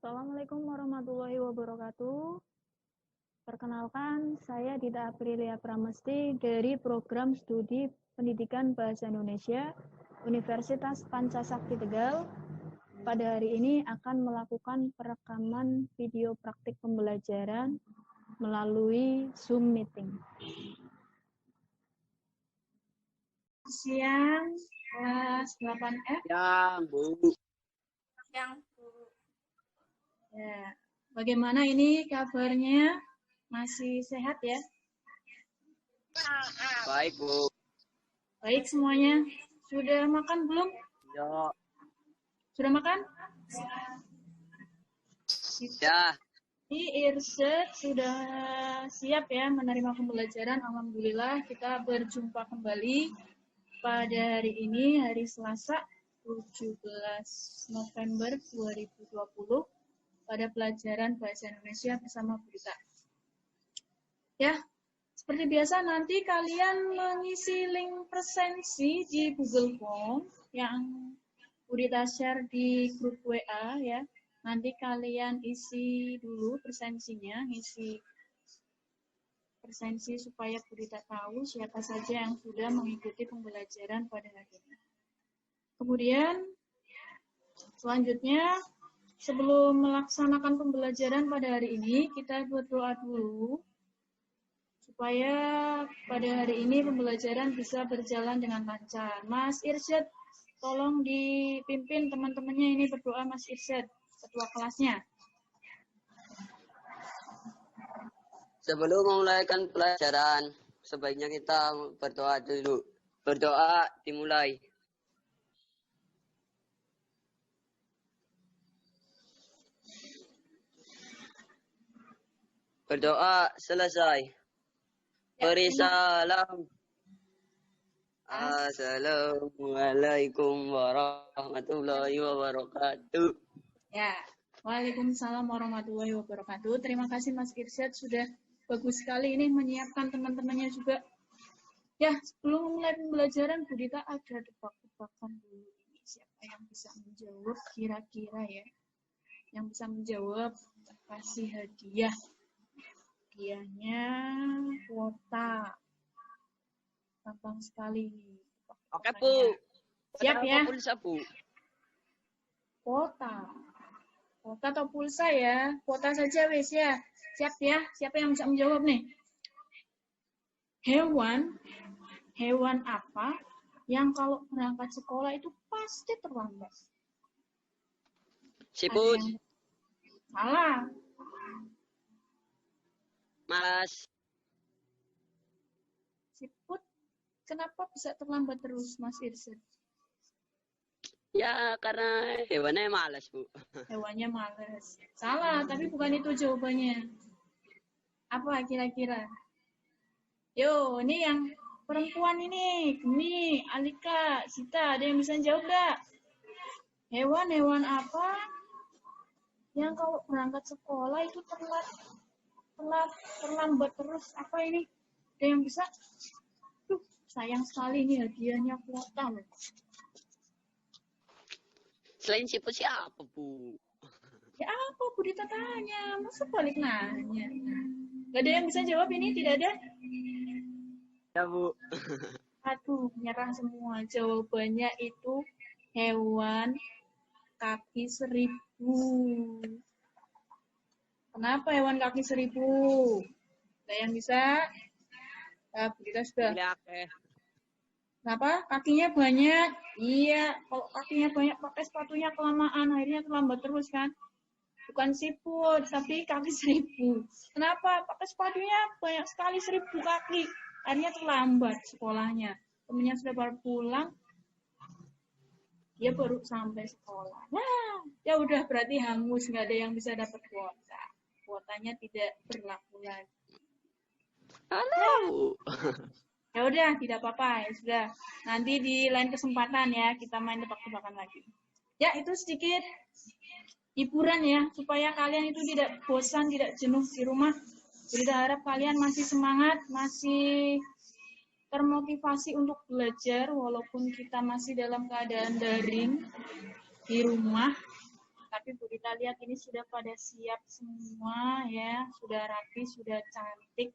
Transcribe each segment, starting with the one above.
Assalamualaikum warahmatullahi wabarakatuh. Perkenalkan, saya Dita Aprilia Pramesti dari Program Studi Pendidikan Bahasa Indonesia Universitas Pancasakti Tegal. Pada hari ini akan melakukan perekaman video praktik pembelajaran melalui Zoom Meeting. Siang, kelas 8F. Siang, Bu. Siang, Bu. Ya, bagaimana ini kabarnya? Masih sehat ya? Baik, Bu. Baik semuanya. Sudah makan belum? Ya. Sudah makan? Ya. Di Irsyad sudah siap ya menerima pembelajaran. Alhamdulillah kita berjumpa kembali pada hari ini, hari Selasa 17 November 2020 pada pelajaran Bahasa Indonesia bersama Bu Dita. Ya, seperti biasa nanti kalian mengisi link presensi di Google Form yang Bu Dita share di grup WA ya. Nanti kalian isi dulu presensinya, ngisi presensi supaya Bu Dita tahu siapa saja yang sudah mengikuti pembelajaran pada hari ini. Kemudian selanjutnya sebelum melaksanakan pembelajaran pada hari ini, kita berdoa dulu supaya pada hari ini pembelajaran bisa berjalan dengan lancar. Mas Irsyad, tolong dipimpin teman-temannya ini berdoa, Mas Irsyad, ketua kelasnya. Sebelum memulaikan pelajaran, sebaiknya kita berdoa dulu. Berdoa dimulai. Berdoa selesai. Beri salam. Assalamualaikum warahmatullahi wabarakatuh. Ya, waalaikumsalam warahmatullahi wabarakatuh. Terima kasih Mas Irsyad sudah bagus sekali ini menyiapkan teman-temannya juga. Ya, sebelum mulai pembelajaran Bu Dita ada tebak-tebakan dulu ini. Siapa yang bisa menjawab kira-kira ya? Yang bisa menjawab kasih hadiah. Hadiahnya kuota. Gampang sekali ini. Oke, Bu. Siap ya? Pulsa, Bu. Kuota. Kuota atau pulsa ya? Kuota saja wes ya. Siap ya? Siapa yang bisa menjawab nih? Hewan apa yang kalau berangkat sekolah itu pasti terlambat? Siput. Salah. Malas. Siput kenapa bisa terlambat terus, Mas Irsyad? Ya, karena hewannya malas, Bu. Hewannya malas. Salah, tapi bukan itu jawabannya. Apa kira-kira? Yo, ini yang perempuan ini, Gemi, Alika, Sita, ada yang bisa jawab nggak? Hewan apa yang kalau berangkat sekolah itu terlambat terus? Apa ini? Ada yang bisa? Duh, sayang sekali ini hadiahnya kuota loh. Selain siput siapa, Bu? Ya apa Bu Dita tanya? Masa balik nanya? Gak ada yang bisa jawab ini? Tidak ada? Ya, Bu. Aduh, nyerah semua. Jawabannya itu hewan kaki 1000. Kenapa hewan kaki 1000? Ada yang bisa? Bu Dita sudah. Kenapa? Kakinya banyak. Iya, kalau kakinya banyak pakai sepatunya kelamaan, akhirnya terlambat terus kan? Bukan siput, tapi kaki 1000. Kenapa? Pakai sepatunya banyak sekali 1000 kaki. Akhirnya terlambat sekolahnya. Temennya sudah baru pulang, dia baru sampai sekolah. Nah, ya udah berarti hangus, nggak ada yang bisa dapat kuota. Kuotanya tidak berlaku lagi. Halo. Ya udah, tidak apa-apa, ya sudah. Nanti di lain kesempatan ya, kita main tebak-tebakan lagi. Ya, itu sedikit hiburan ya, supaya kalian itu tidak bosan, tidak jenuh di rumah. Jadi kita harap kalian masih semangat, masih termotivasi untuk belajar, walaupun kita masih dalam keadaan daring di rumah. tapi Bu Rita lihat ini sudah pada siap semua ya, sudah rapi, sudah cantik,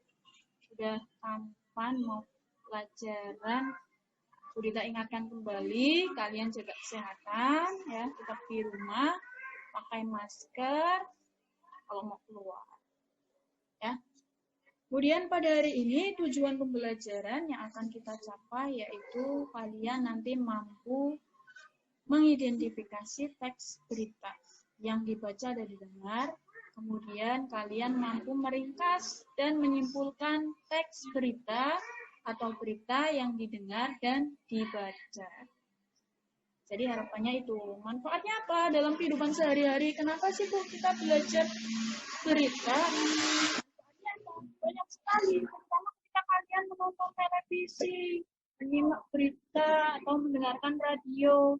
sudah tampan mau pelajaran. Bu Rita ingatkan kembali, kalian jaga kesehatan ya, tetap di rumah, pakai masker kalau mau keluar ya. Kemudian pada hari ini tujuan pembelajaran yang akan kita capai yaitu kalian nanti mampu mengidentifikasi teks berita yang dibaca dan didengar, kemudian kalian mampu meringkas dan menyimpulkan teks berita atau berita yang didengar dan dibaca. Jadi harapannya itu. Manfaatnya apa dalam kehidupan sehari-hari? Kenapa sih Bu kita belajar berita? Banyak sekali, terutama ketika kalian menonton televisi, menyimak berita, atau mendengarkan radio,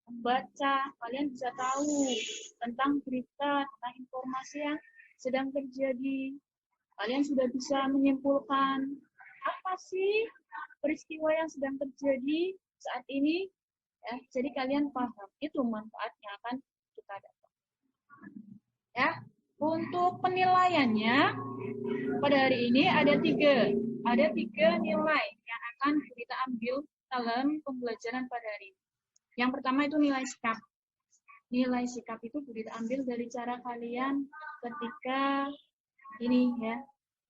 membaca, kalian bisa tahu tentang berita, tentang informasi yang sedang terjadi. Kalian sudah bisa menyimpulkan apa sih peristiwa yang sedang terjadi saat ini. Ya, jadi kalian paham, itu manfaatnya akan kita dapat. Ya, untuk penilaiannya pada hari ini ada tiga nilai yang akan kita ambil dalam pembelajaran pada hari ini. Yang pertama itu nilai sikap. Nilai sikap itu kita ambil dari cara kalian ketika ini ya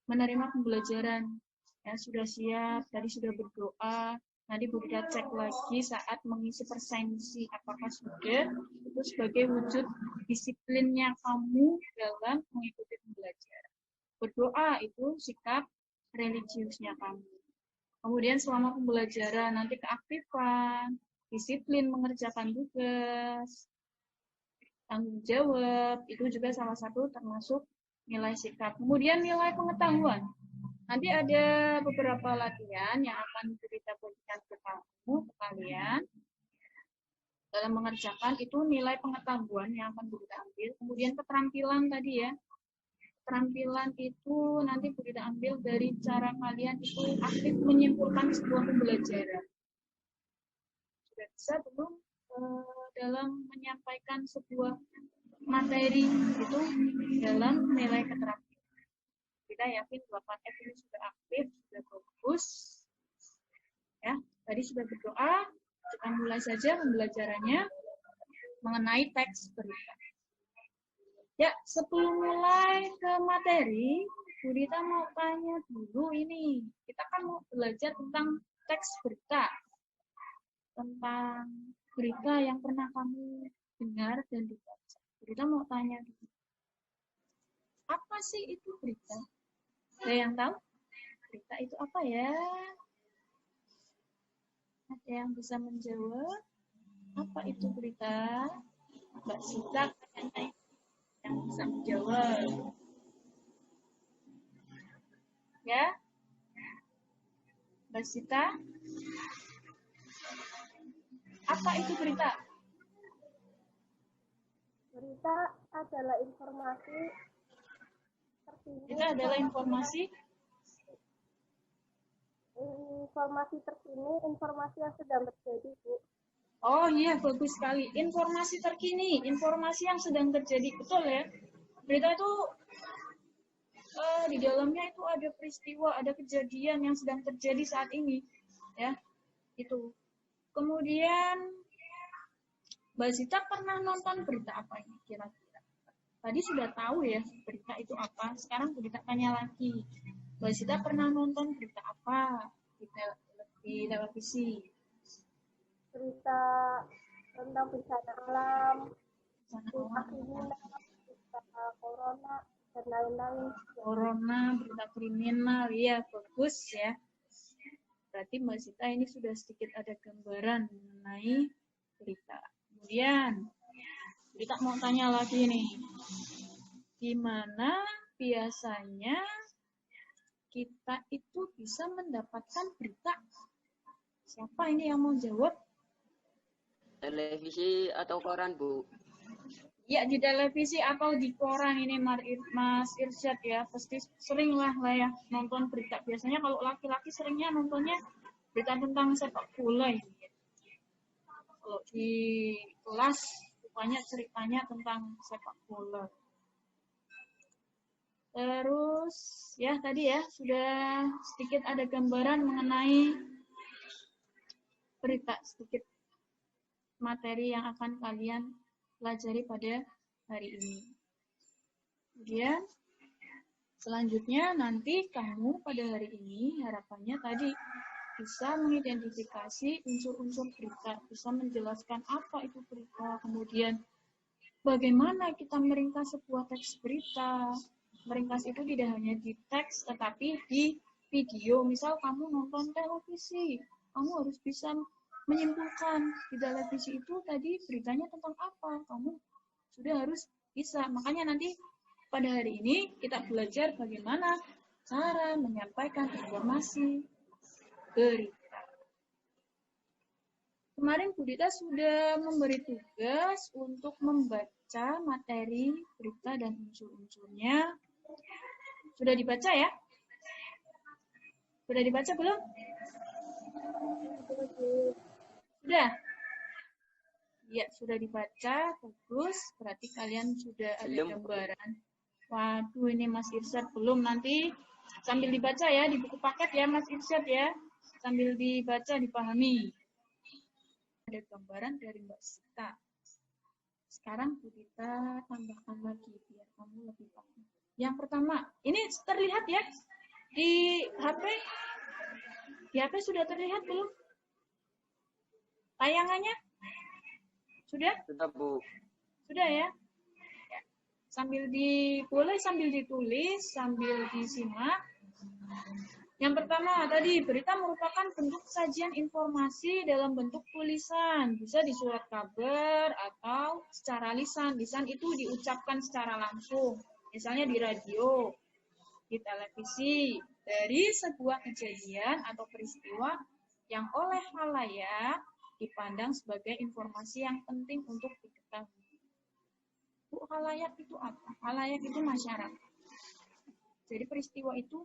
menerima pembelajaran. Ya sudah siap, tadi sudah berdoa. Nanti Bu Rita cek lagi saat mengisi presensi apakah sudah, itu sebagai wujud disiplinnya kamu dalam mengikuti pembelajaran. Berdoa itu sikap religiusnya kamu. Kemudian selama pembelajaran nanti keaktifan, disiplin mengerjakan tugas, tanggung jawab, itu juga salah satu termasuk nilai sikap. Kemudian nilai pengetahuan. Nanti ada beberapa latihan yang akan kita berikan ke kamu, ke kalian. Dalam mengerjakan itu nilai pengetahuan yang akan kita ambil. Kemudian keterampilan tadi ya. Keterampilan itu nanti kita ambil dari cara kalian itu aktif menyimpulkan sebuah pembelajaran. Sudah bisa belum dalam menyampaikan sebuah materi itu dalam nilai keterampilan. Kita yakin 8F ini sudah aktif, sudah bagus. Ya, tadi sudah berdoa, kita mulai saja pembelajarannya mengenai teks berita. Ya, sebelum mulai ke materi, Bu Rita mau tanya dulu ini. Kita kan mau belajar tentang teks berita. Tentang berita yang pernah kamu dengar dan dibaca. Bu Rita mau tanya dulu. Apa sih itu berita? Ada yang tahu? Berita itu apa ya? Ada yang bisa menjawab? Apa itu berita? Mbak Sita kayaknya yang bisa menjawab. Ya? Mbak Sita? Apa itu berita? Berita adalah informasi terkini. Berita adalah informasi terkini, informasi yang sedang terjadi, Bu. Oh iya, bagus sekali. Informasi terkini, informasi yang sedang terjadi. Betul ya? Berita itu di dalamnya itu ada peristiwa, ada kejadian yang sedang terjadi saat ini. Ya, itu. Kemudian, Mbak Zita pernah nonton berita apa ini kira-kira? Tadi sudah tahu ya berita itu apa. Sekarang berita tanya lagi. Mbak Zita pernah nonton berita apa di televisi? Berita tentang bencana alam, berita kriminal, berita corona, dan lain-lain. Corona, berita kriminal, ya bagus ya. Berarti Mbak Zita ini sudah sedikit ada gambaran mengenai berita. Kemudian, kita mau tanya lagi nih. Di mana biasanya kita itu bisa mendapatkan berita? Siapa ini yang mau jawab? Televisi atau koran, Bu? Ya, di televisi atau di koran ini Mas Irsyad ya. Pasti sering lah ya nonton berita. Biasanya kalau laki-laki seringnya nontonnya berita tentang sepak bola. Kalau di kelas banyak ceritanya tentang sepak bola. Terus ya tadi ya sudah sedikit ada gambaran mengenai berita, sedikit materi yang akan kalian pelajari pada hari ini. Kemudian selanjutnya nanti kamu pada hari ini harapannya tadi bisa mengidentifikasi unsur-unsur berita, bisa menjelaskan apa itu berita, kemudian bagaimana kita meringkas sebuah teks berita. Meringkas itu tidak hanya di teks, tetapi di video. Misal kamu nonton televisi, kamu harus bisa menyimpulkan di televisi itu tadi beritanya tentang apa. Kamu sudah harus bisa. Makanya nanti pada hari ini kita belajar bagaimana cara menyampaikan informasi berita. Kemarin Bu Dita sudah memberi tugas untuk membaca materi berita dan unsur-unsurnya. Sudah dibaca ya? Sudah dibaca belum? Sudah? Ya, sudah dibaca. Bagus. Berarti kalian sudah ada gambaran. Waduh, ini Mas Irsyad belum. Nanti sambil dibaca ya, di buku paket ya Mas Irsyad ya. Sambil dibaca, dipahami. Ada gambaran dari Mbak Sita. Sekarang Bu Dita tambahkan lagi biar kamu lebih paham. Yang pertama, ini terlihat ya di HP. Di HP sudah terlihat belum? Tayangannya? Sudah? Sudah, Bu. Sudah ya? Ya. Boleh sambil ditulis, sambil disimak. Yang pertama tadi, berita merupakan bentuk sajian informasi dalam bentuk tulisan. Bisa di surat kabar atau secara lisan. Lisan itu diucapkan secara langsung. Misalnya di radio, di televisi. Dari sebuah kejadian atau peristiwa yang oleh khalayak dipandang sebagai informasi yang penting untuk diketahui. Bu, khalayak itu apa? Khalayak itu masyarakat. Jadi peristiwa itu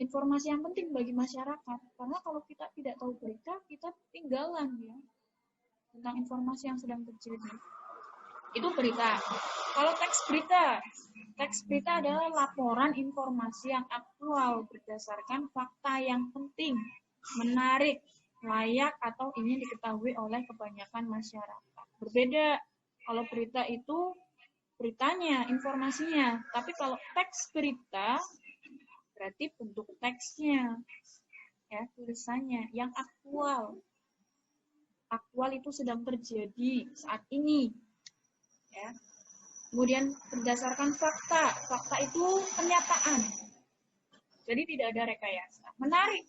informasi yang penting bagi masyarakat. Karena kalau kita tidak tahu berita, kita ketinggalan ya tentang informasi yang sedang terjadi. Itu berita. Kalau teks berita adalah laporan informasi yang aktual berdasarkan fakta yang penting, menarik, layak, atau ingin diketahui oleh kebanyakan masyarakat. Berbeda kalau berita itu beritanya, informasinya. Tapi kalau teks berita, berarti bentuk teksnya, ya tulisannya yang aktual. Aktual itu sedang terjadi saat ini, ya. Kemudian berdasarkan fakta, fakta itu kenyataan. Jadi tidak ada rekayasa. Menarik.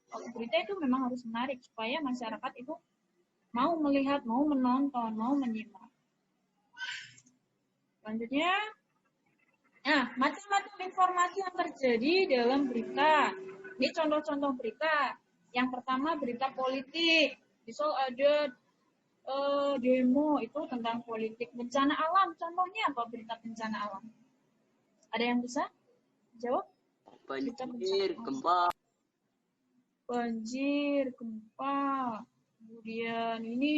Kalau berita itu memang harus menarik supaya masyarakat itu mau melihat, mau menonton, mau menyimak. Selanjutnya, nah, macam-macam informasi yang terjadi dalam berita. Ini contoh-contoh berita. Yang pertama berita politik. Misal ada demo itu tentang politik. Bencana alam, contohnya apa berita bencana alam? Ada yang bisa jawab? Banjir, gempa. Banjir, gempa. Kemudian ini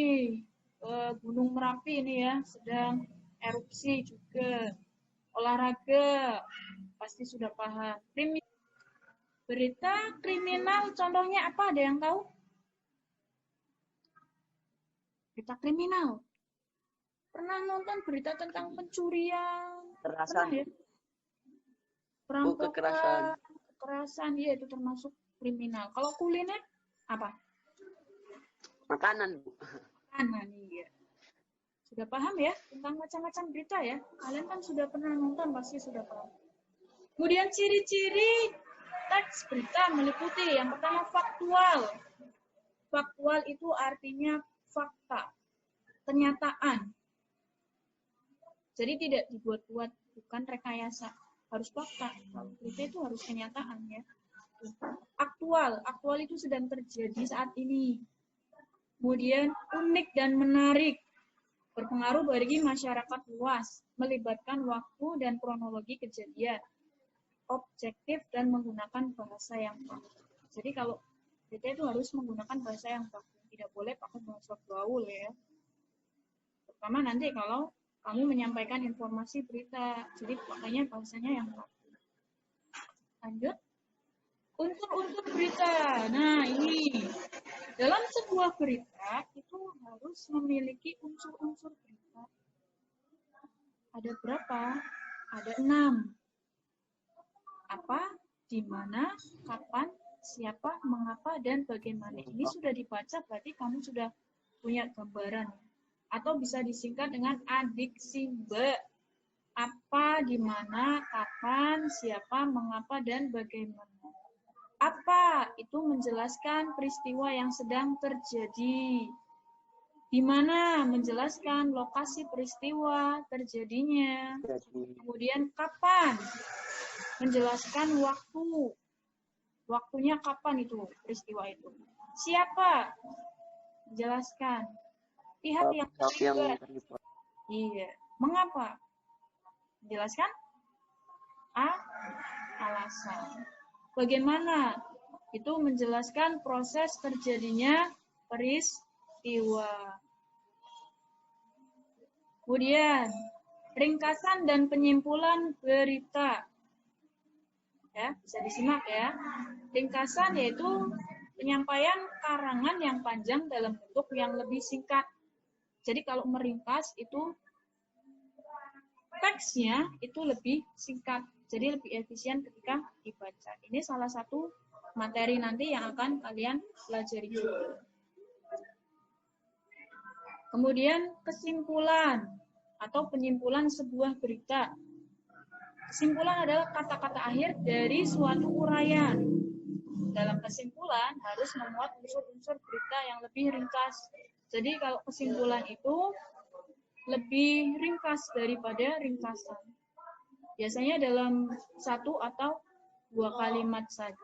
Gunung Merapi ini ya sedang erupsi juga. Olahraga, pasti sudah paham. Berita kriminal, contohnya apa? Ada yang tahu? Berita kriminal. Pernah nonton berita tentang pencurian? Kekerasan. Pernah ya? Perampokan, kekerasan, ya itu termasuk kriminal. Kalau kuliner, apa? Makanan, Bu. Makanan, iya. Sudah paham ya tentang macam-macam berita ya? Kalian kan sudah pernah nonton, pasti sudah paham. Kemudian ciri-ciri teks berita meliputi yang pertama faktual. Faktual itu artinya fakta, kenyataan. Jadi tidak dibuat-buat, bukan rekayasa. Harus fakta. Kalau berita itu harus kenyataan ya. Aktual. Aktual itu sedang terjadi saat ini. Kemudian unik dan menarik. Berpengaruh bagi masyarakat luas. Melibatkan waktu dan kronologi kejadian. Objektif dan menggunakan bahasa yang baku. Jadi kalau berita itu harus menggunakan bahasa yang baku. Tidak boleh pakai bahasa gaul ya. Terutama nanti kalau kamu menyampaikan informasi berita. Jadi makanya bahasanya yang rapi. Lanjut. Unsur-unsur berita. Nah, ini. Dalam sebuah berita itu harus memiliki unsur-unsur berita. Ada berapa? Ada 6. Apa, di mana, kapan, siapa, mengapa, dan bagaimana. Ini sudah dibaca, berarti kamu sudah punya gambaran. Atau bisa disingkat dengan adik simba. Apa, di mana, kapan, siapa, mengapa, dan bagaimana. Apa itu menjelaskan peristiwa yang sedang terjadi. Di mana menjelaskan lokasi peristiwa terjadinya. Kemudian kapan menjelaskan waktu. Waktunya kapan itu peristiwa itu. Siapa menjelaskan pihak yang terlibat. Iya. Mengapa? Menjelaskan alasan. Bagaimana? Itu menjelaskan proses terjadinya peristiwa. Kemudian, ringkasan dan penyimpulan berita. Ya, bisa disimak ya. Ringkasan yaitu penyampaian karangan yang panjang dalam bentuk yang lebih singkat. Jadi kalau meringkas itu teksnya itu lebih singkat. Jadi lebih efisien ketika dibaca. Ini salah satu materi nanti yang akan kalian pelajari juga. Kemudian kesimpulan atau penyimpulan sebuah berita. Kesimpulan adalah kata-kata akhir dari suatu uraian. Dalam kesimpulan harus memuat unsur-unsur berita yang lebih ringkas. Jadi kalau kesimpulan itu lebih ringkas daripada ringkasan. Biasanya dalam 1 atau 2 kalimat saja.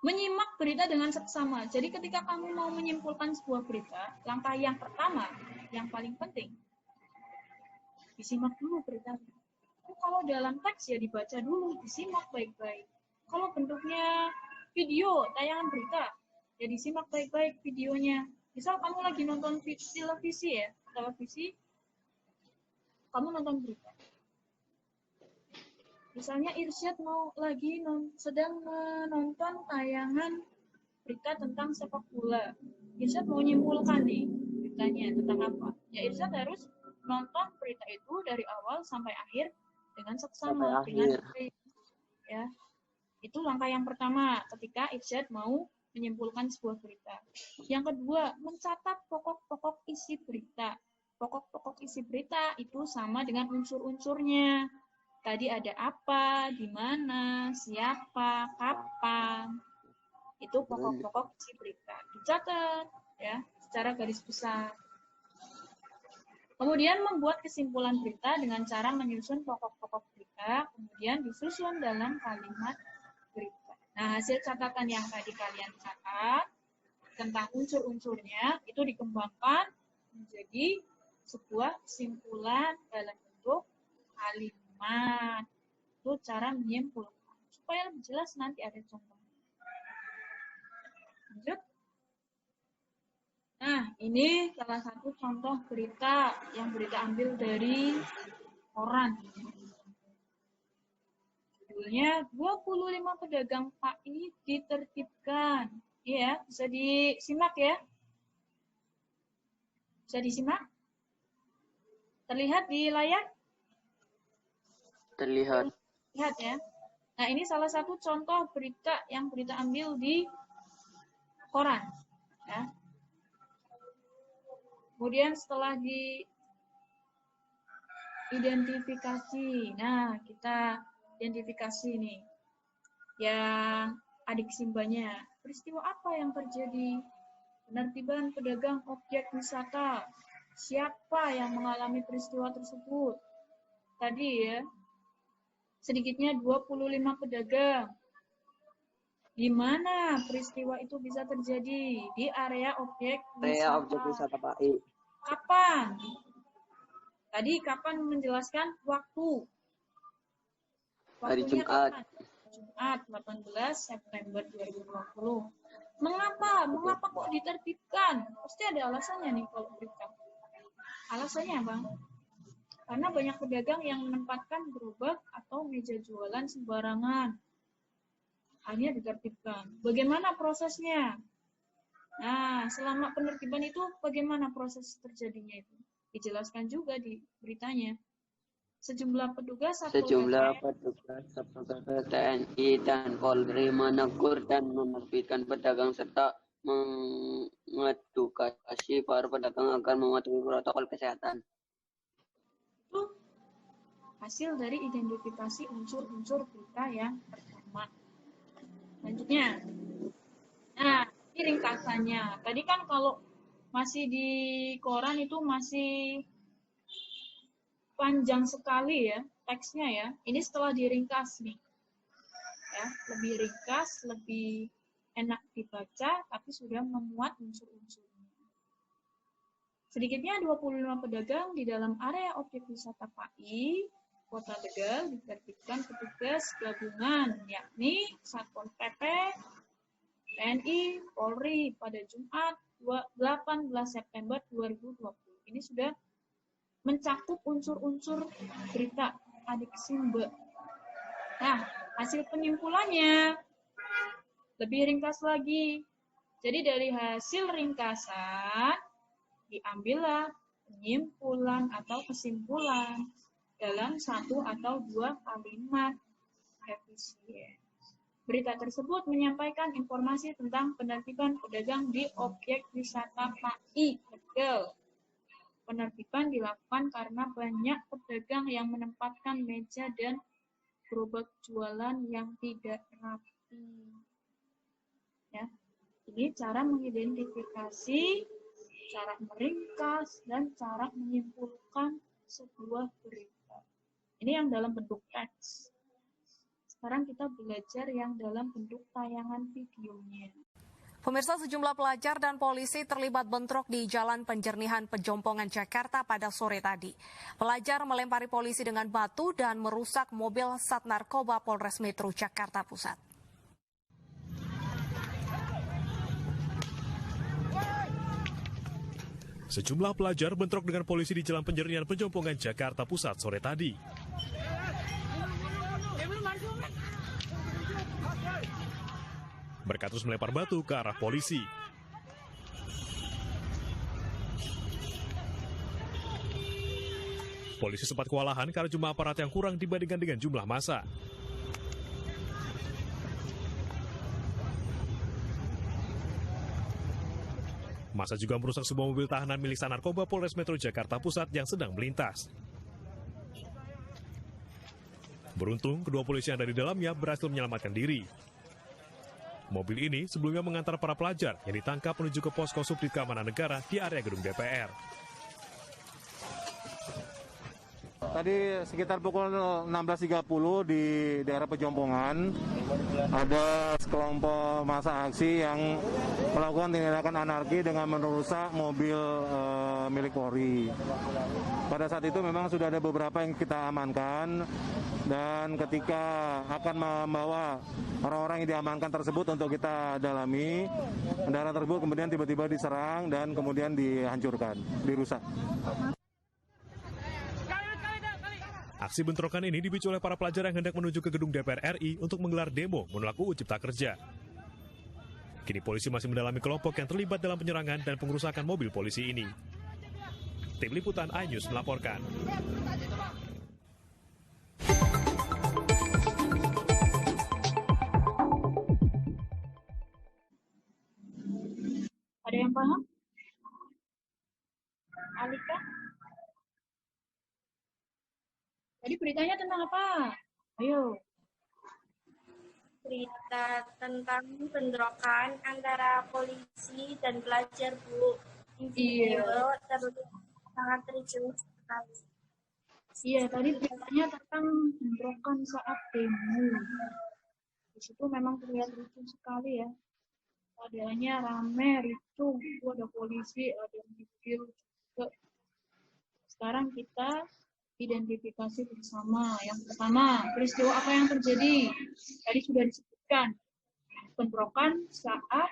Menyimak berita dengan seksama. Jadi ketika kamu mau menyimpulkan sebuah berita, langkah yang pertama, yang paling penting, disimak dulu beritanya. Kalau dalam teks ya dibaca dulu, disimak baik-baik. Kalau bentuknya video, tayangan berita, ya disimak baik-baik videonya. Misal kamu lagi nonton televisi ya, kamu nonton berita. Misalnya Irsyad sedang menonton tayangan berita tentang sepak bola. Irsyad mau nyimpulkan nih beritanya tentang apa. Ya Irsyad harus nonton berita itu dari awal sampai akhir dengan seksama, dengan baik. Ya. Itu langkah yang pertama ketika Irsyad mau menyimpulkan sebuah berita. Yang kedua, mencatat pokok-pokok isi berita. Pokok-pokok isi berita itu sama dengan unsur-unsurnya. Tadi ada apa, di mana, siapa, kapan. Itu pokok-pokok isi berita. Dicatat ya, secara garis besar. Kemudian membuat kesimpulan berita dengan cara menyusun pokok-pokok berita, kemudian disusun dalam kalimat berita. Nah, hasil catatan yang tadi kalian catat tentang unsur-unsurnya itu dikembangkan menjadi sebuah kesimpulan dalam bentuk kalimat. Itu cara menyimpulkan. Supaya lebih jelas nanti ada contoh. Lanjut. Nah, ini salah satu contoh berita yang berita ambil dari koran. Judulnya 25 pedagang PAI ditertibkan. Iya, bisa disimak ya. Bisa disimak? Terlihat di layar? Terlihat. Lihat ya. Nah, ini salah satu contoh berita yang berita ambil di koran. Ya. Kemudian setelah diidentifikasi, nah kita identifikasi nih yang adik simbanya. Peristiwa apa yang terjadi? Penertiban pedagang objek wisata. Siapa yang mengalami peristiwa tersebut? Tadi ya, sedikitnya 25 pedagang. Di mana peristiwa itu bisa terjadi? Di area objek wisata. Kapan? Tadi kapan menjelaskan waktu. Hari Waktunya Jumat. kapan? Jumat 18 September 2020. Mengapa? Mengapa kok ditertibkan? Pasti ada alasannya nih kalau berita. Alasannya, Bang? Karena banyak pedagang yang menempatkan gerobak atau meja jualan sembarangan. Hanya ditertibkan. Bagaimana prosesnya? Nah, selama penertiban itu bagaimana proses terjadinya itu? Dijelaskan juga di beritanya. Sejumlah petugas Satpol PP TNI dan Polri menegur dan menerbitkan pedagang serta mengedukasi para pedagang agar mematuhi protokol kesehatan. Itu hasil dari identifikasi unsur-unsur berita yang pertama. Selanjutnya, nah ini ringkasannya. Tadi kan kalau masih di koran itu masih panjang sekali ya teksnya ya. Ini setelah diringkas nih. Ya, lebih ringkas, lebih enak dibaca, tapi sudah memuat unsur-unsurnya. Sedikitnya 25 pedagang di dalam area objek wisata PAI, Kota Tegal ditertibkan petugas gabungan, yakni Satpol PP, TNI, Polri pada Jumat 18 September 2020. Ini sudah mencakup unsur-unsur berita adik Simba. Nah, hasil penyimpulannya lebih ringkas lagi. Jadi dari hasil ringkasan diambillah penyimpulan atau kesimpulan dalam satu atau dua kalimat efisien. Berita tersebut menyampaikan informasi tentang penertiban pedagang di objek wisata PAI Tegal. Penertiban dilakukan karena banyak pedagang yang menempatkan meja dan gerobak jualan yang tidak rapi. Ya, ini cara mengidentifikasi, cara meringkas, dan cara menyimpulkan sebuah berita. Ini yang dalam bentuk teks. Sekarang kita belajar yang dalam bentuk tayangan videonya. Pemirsa, sejumlah pelajar dan polisi terlibat bentrok di Jalan Penjernihan Pejompongan Jakarta pada sore tadi. Pelajar melempari polisi dengan batu dan merusak mobil Sat Narkoba Polres Metro Jakarta Pusat. Sejumlah pelajar bentrok dengan polisi di Jalan Penjernihan Pejompongan Jakarta Pusat sore tadi. Mereka terus melempar batu ke arah polisi. Polisi sempat kewalahan karena jumlah aparat yang kurang dibandingkan dengan jumlah massa. Massa juga merusak sebuah mobil tahanan milik Sat Narkoba Polres Metro Jakarta Pusat yang sedang melintas. Beruntung, kedua polisi yang ada di dalamnya berhasil menyelamatkan diri. Mobil ini sebelumnya mengantar para pelajar yang ditangkap menuju ke posko Subdit Keamanan Negara di area gedung DPR. Tadi sekitar pukul 16.30 di daerah Pejompongan ada sekelompok massa aksi yang melakukan tindakan anarki dengan merusak mobil milik Polri. Pada saat itu memang sudah ada beberapa yang kita amankan dan ketika akan membawa orang-orang yang diamankan tersebut untuk kita dalami, kendaraan tersebut kemudian tiba-tiba diserang dan kemudian dihancurkan, dirusak. Aksi bentrokan ini dipicu oleh para pelajar yang hendak menuju ke gedung DPR RI untuk menggelar demo menolak UU Cipta Kerja. Kini polisi masih mendalami kelompok yang terlibat dalam penyerangan dan pengerusakan mobil polisi ini. Tim Liputan iNews melaporkan. Ada yang paham? Alika? Tadi beritanya tentang apa? Ayo. Berita tentang bentrokan antara polisi dan pelajar, Bu. Video terlihat sangat ricuh sekali. Iya, tadi beritanya tentang bentrokan saat demo. Di situ memang terlihat ricuh sekali ya. Keadaannya rame, ricuh, itu ada polisi, ada mobil juga. Sekarang kita identifikasi bersama. Yang pertama, peristiwa apa yang terjadi? Tadi sudah disebutkan. Bentrokan saat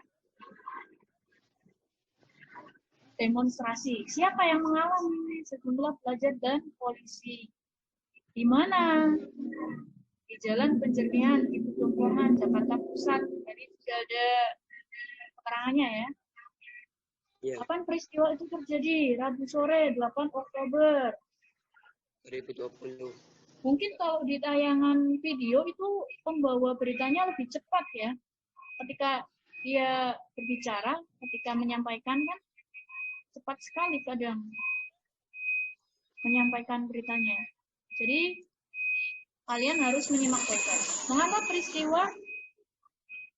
demonstrasi. Siapa yang mengalami? Sejumlah pelajar dan polisi. Di mana? Di Jalan Penjernihan di Pejombongan, Jakarta Pusat. Tadi sudah ada keterangannya ya. Iya, Kapan peristiwa itu terjadi? Rabu sore, 8 Oktober. 2020. Mungkin kalau di tayangan video itu pembawa beritanya lebih cepat ya. Ketika dia berbicara, ketika menyampaikan kan cepat sekali kadang menyampaikan beritanya. Jadi kalian harus menyimak baik-baik. Mengapa peristiwa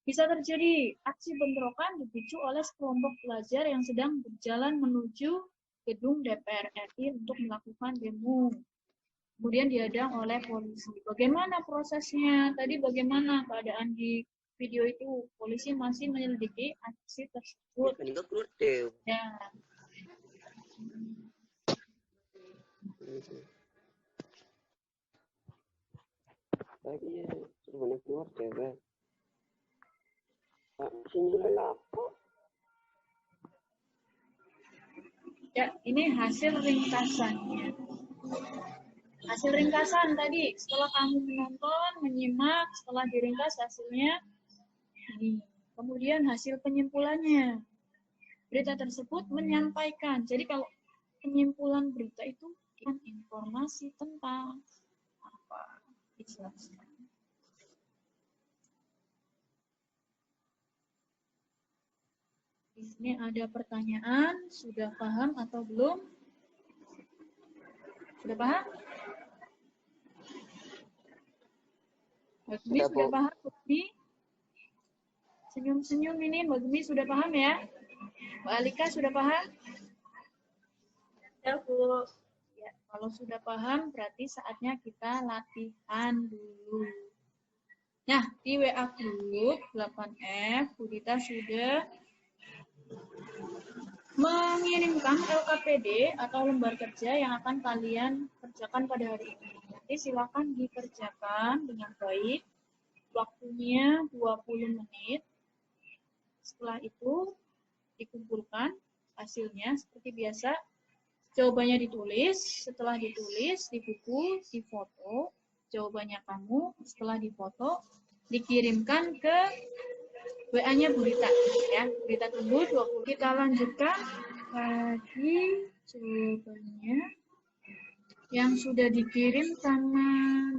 bisa terjadi? Aksi bentrokan dipicu oleh sekelompok pelajar yang sedang berjalan menuju gedung DPR RI untuk melakukan demo. Kemudian dihadang oleh polisi. Bagaimana prosesnya? Tadi bagaimana keadaan di video itu? Polisi masih menyelidiki aksi tersebut. Meninggal keluar deh. Ya. Lagi sebenarnya keluar deh. Pak, sini apa? Ya, ini hasil ringkasannya. Hasil ringkasan tadi, setelah kamu menonton, menyimak, setelah diringkas hasilnya, ini. Kemudian hasil penyimpulannya. Berita tersebut menyampaikan. Jadi kalau penyimpulan berita itu kan informasi tentang apa? Dijelaskan. Di sini ada pertanyaan, sudah paham atau belum? Sudah paham? Mbak Gemi sudah paham, Mbak Gemi? Senyum-senyum ini, Mbak Gemi sudah paham ya? Mbak Alika sudah paham? Ya, Bu. Ya, kalau sudah paham, berarti saatnya kita latihan dulu. Nah, di WA Group 8F, Bu Dita sudah mengirimkan LKPD atau lembar kerja yang akan kalian kerjakan pada hari ini. Nanti silakan dikerjakan dengan baik. Waktunya 20 menit. Setelah itu dikumpulkan hasilnya seperti biasa. Jawabannya ditulis, setelah ditulis di buku, difoto. Jawabannya kamu, setelah difoto, dikirimkan ke WA-nya Bu Rita ya. Kita tunggu 20. Kita lanjutkan lagi jawabannya yang sudah dikirim sama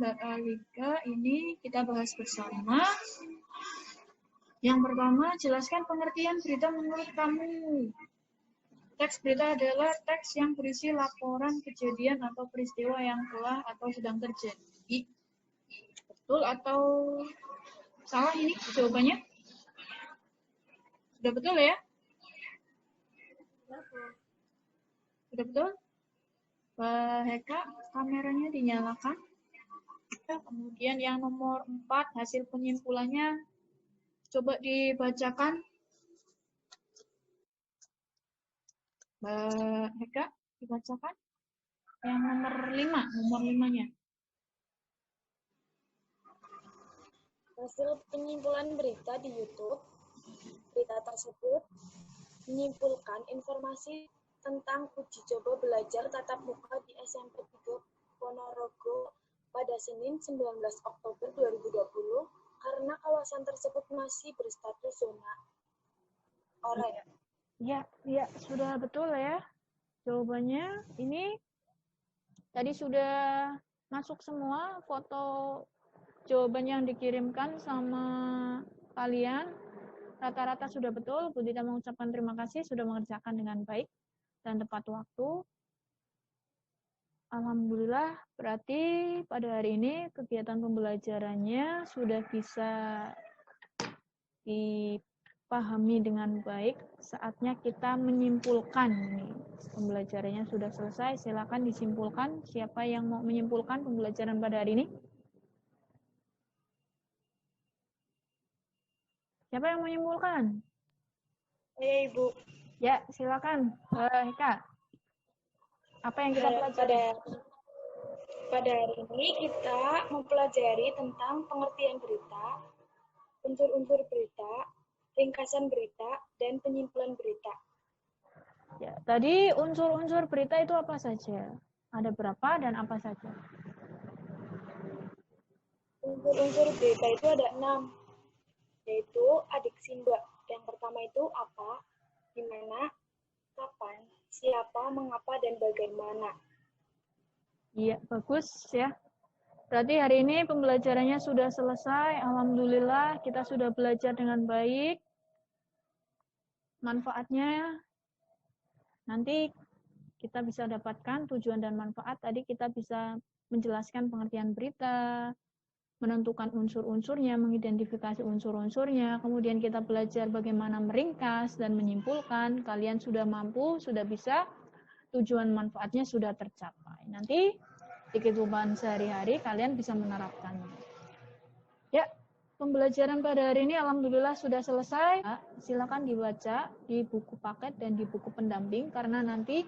Mbak Alika. Ini kita bahas bersama. Yang pertama, jelaskan pengertian berita menurut kamu. Teks berita adalah teks yang berisi laporan kejadian atau peristiwa yang telah atau sedang terjadi. Betul atau salah ini jawabannya? Sudah betul ya? Sudah betul? Pak Heka, kameranya dinyalakan. Kemudian yang nomor 4, hasil penyimpulannya coba dibacakan. Mbak Heka, dibacakan. Yang nomor 5, nomor 5-nya. Hasil penyimpulan berita di YouTube. Berita tersebut menyimpulkan informasi tentang uji coba belajar tatap muka di SMP 3 Ponorogo pada Senin 19 Oktober 2020 karena kawasan tersebut masih berstatus zona oranye. Ya, sudah betul ya. Jawabannya ini tadi sudah masuk semua foto jawaban yang dikirimkan sama kalian. Rata-rata sudah betul. Bu Dita mengucapkan terima kasih sudah mengerjakan dengan baik dan tepat waktu. Alhamdulillah, berarti pada hari ini kegiatan pembelajarannya sudah bisa dipahami dengan baik. Saatnya kita menyimpulkan. Pembelajarannya sudah selesai, silakan disimpulkan. Siapa yang mau menyimpulkan pembelajaran pada hari ini? Siapa yang menyimpulkan? Saya Ibu. Ya, silakan. Heka. Apa yang kita pelajari? Pada hari ini kita mempelajari tentang pengertian berita, unsur-unsur berita, ringkasan berita, dan penyimpulan berita. Ya, tadi unsur-unsur berita itu apa saja? Ada berapa dan apa saja? Unsur-unsur berita itu ada 6, yaitu adiksi Mbak. Yang pertama itu apa, di mana, kapan, siapa, mengapa, dan bagaimana. Iya, bagus ya. Berarti hari ini pembelajarannya sudah selesai. Alhamdulillah, kita sudah belajar dengan baik. Manfaatnya nanti kita bisa dapatkan tujuan dan manfaat. Tadi kita bisa menjelaskan pengertian berita, menentukan unsur-unsurnya, mengidentifikasi unsur-unsurnya. Kemudian kita belajar bagaimana meringkas dan menyimpulkan. Kalian sudah mampu, sudah bisa, tujuan manfaatnya sudah tercapai. Nanti di kehidupan sehari-hari kalian bisa menerapkannya. Ya, pembelajaran pada hari ini alhamdulillah sudah selesai. Silakan dibaca di buku paket dan di buku pendamping karena nanti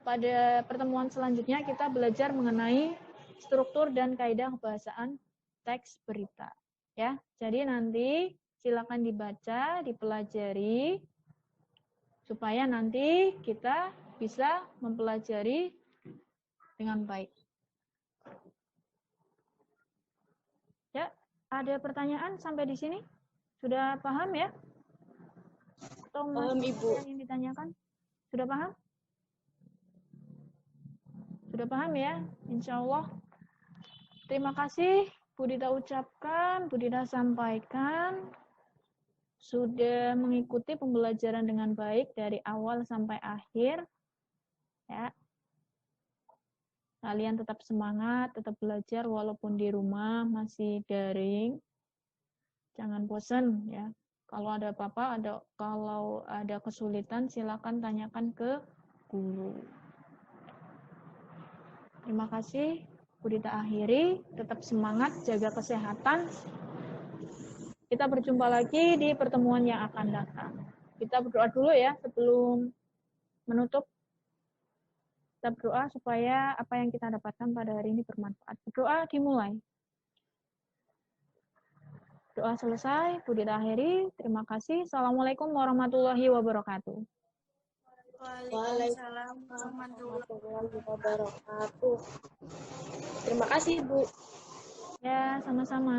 pada pertemuan selanjutnya kita belajar mengenai struktur dan kaidah kebahasaan teks berita. Ya, jadi nanti silakan dibaca, dipelajari supaya nanti kita bisa mempelajari dengan baik. Ya, ada pertanyaan sampai di sini? Sudah paham ya? Atau Paham, Ibu. yang ditanyakan? Sudah paham? Sudah paham ya? Insya Allah. Terima kasih Bu Dita ucapkan, Bu Dita sampaikan. Sudah mengikuti pembelajaran dengan baik dari awal sampai akhir. Ya. Kalian tetap semangat, tetap belajar walaupun di rumah masih daring. Jangan bosan ya. Kalau ada apa-apa, kalau ada kesulitan silakan tanyakan ke guru. Terima kasih. Bu Dita akhiri, tetap semangat, jaga kesehatan. Kita berjumpa lagi di pertemuan yang akan datang. Kita berdoa dulu ya sebelum menutup. Kita berdoa supaya apa yang kita dapatkan pada hari ini bermanfaat. Berdoa dimulai. Doa selesai, Bu Dita akhiri. Terima kasih. Assalamualaikum warahmatullahi wabarakatuh. Waalaikumsalam warahmatullahi wabarakatuh. Terima kasih, Bu. Ya, sama-sama.